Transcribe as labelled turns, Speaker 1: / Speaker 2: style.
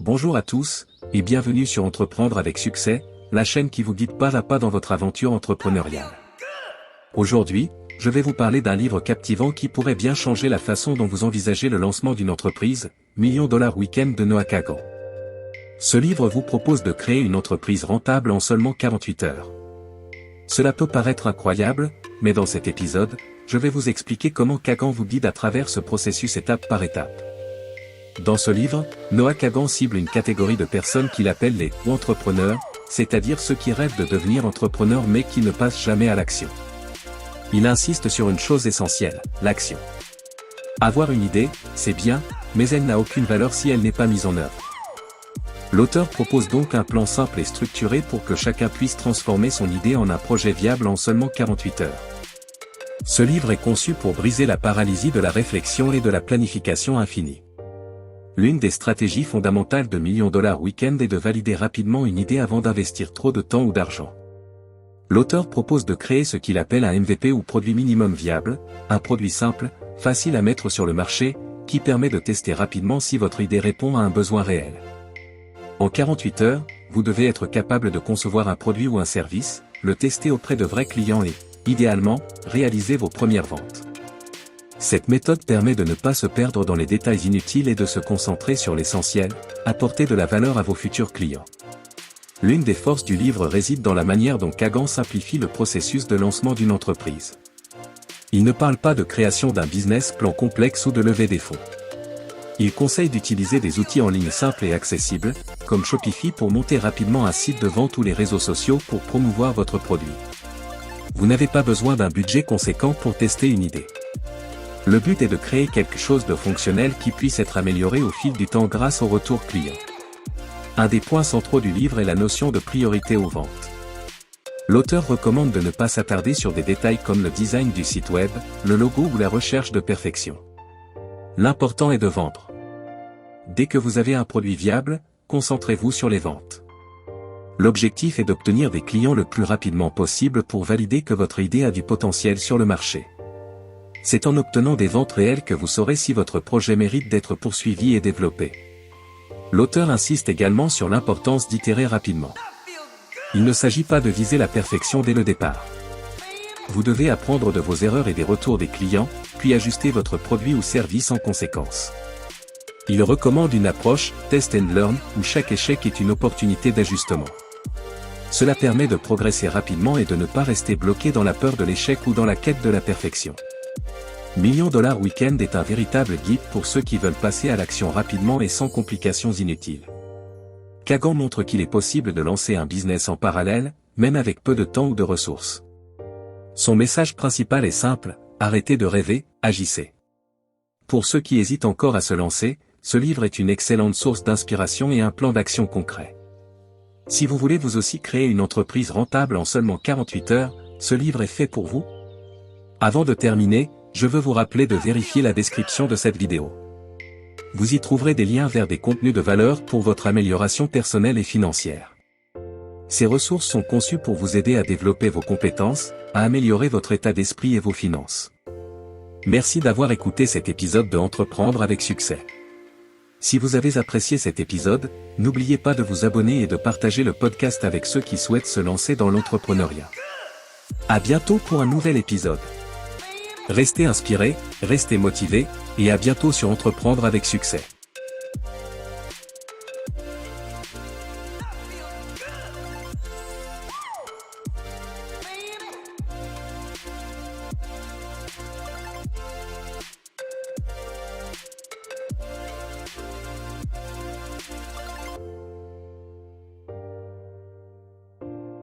Speaker 1: Bonjour à tous, et bienvenue sur Entreprendre avec succès, la chaîne qui vous guide pas à pas dans votre aventure entrepreneuriale. Aujourd'hui, je vais vous parler d'un livre captivant qui pourrait bien changer la façon dont vous envisagez le lancement d'une entreprise, Million Dollar Weekend de Noah Kagan. Ce livre vous propose de créer une entreprise rentable en seulement 48 heures. Cela peut paraître incroyable, mais dans cet épisode, je vais vous expliquer comment Kagan vous guide à travers ce processus étape par étape. Dans ce livre, Noah Kagan cible une catégorie de personnes qu'il appelle les entrepreneurs, c'est-à-dire ceux qui rêvent de devenir entrepreneurs mais qui ne passent jamais à l'action. Il insiste sur une chose essentielle, l'action. Avoir une idée, c'est bien, mais elle n'a aucune valeur si elle n'est pas mise en œuvre. L'auteur propose donc un plan simple et structuré pour que chacun puisse transformer son idée en un projet viable en seulement 48 heures. Ce livre est conçu pour briser la paralysie de la réflexion et de la planification infinie. L'une des stratégies fondamentales de Million Dollar Weekend est de valider rapidement une idée avant d'investir trop de temps ou d'argent. L'auteur propose de créer ce qu'il appelle un MVP ou produit minimum viable, un produit simple, facile à mettre sur le marché, qui permet de tester rapidement si votre idée répond à un besoin réel. En 48 heures, vous devez être capable de concevoir un produit ou un service, le tester auprès de vrais clients et, idéalement, réaliser vos premières ventes. Cette méthode permet de ne pas se perdre dans les détails inutiles et de se concentrer sur l'essentiel, apporter de la valeur à vos futurs clients. L'une des forces du livre réside dans la manière dont Kagan simplifie le processus de lancement d'une entreprise. Il ne parle pas de création d'un business plan complexe ou de levée des fonds. Il conseille d'utiliser des outils en ligne simples et accessibles, comme Shopify pour monter rapidement un site de vente ou les réseaux sociaux pour promouvoir votre produit. Vous n'avez pas besoin d'un budget conséquent pour tester une idée. Le but est de créer quelque chose de fonctionnel qui puisse être amélioré au fil du temps grâce au retour client. Un des points centraux du livre est la notion de priorité aux ventes. L'auteur recommande de ne pas s'attarder sur des détails comme le design du site web, le logo ou la recherche de perfection. L'important est de vendre. Dès que vous avez un produit viable, concentrez-vous sur les ventes. L'objectif est d'obtenir des clients le plus rapidement possible pour valider que votre idée a du potentiel sur le marché. C'est en obtenant des ventes réelles que vous saurez si votre projet mérite d'être poursuivi et développé. L'auteur insiste également sur l'importance d'itérer rapidement. Il ne s'agit pas de viser la perfection dès le départ. Vous devez apprendre de vos erreurs et des retours des clients, puis ajuster votre produit ou service en conséquence. Il recommande une approche « test and learn » où chaque échec est une opportunité d'ajustement. Cela permet de progresser rapidement et de ne pas rester bloqué dans la peur de l'échec ou dans la quête de la perfection. Million Dollar Weekend est un véritable guide pour ceux qui veulent passer à l'action rapidement et sans complications inutiles. Kagan montre qu'il est possible de lancer un business en parallèle, même avec peu de temps ou de ressources. Son message principal est simple, arrêtez de rêver, agissez. Pour ceux qui hésitent encore à se lancer, ce livre est une excellente source d'inspiration et un plan d'action concret. Si vous voulez vous aussi créer une entreprise rentable en seulement 48 heures, ce livre est fait pour vous. Avant de terminer, je veux vous rappeler de vérifier la description de cette vidéo. Vous y trouverez des liens vers des contenus de valeur pour votre amélioration personnelle et financière. Ces ressources sont conçues pour vous aider à développer vos compétences, à améliorer votre état d'esprit et vos finances. Merci d'avoir écouté cet épisode de Entreprendre avec succès. Si vous avez apprécié cet épisode, n'oubliez pas de vous abonner et de partager le podcast avec ceux qui souhaitent se lancer dans l'entrepreneuriat. À bientôt pour un nouvel épisode. Restez inspirés, restez motivés, et à bientôt sur Entreprendre avec succès.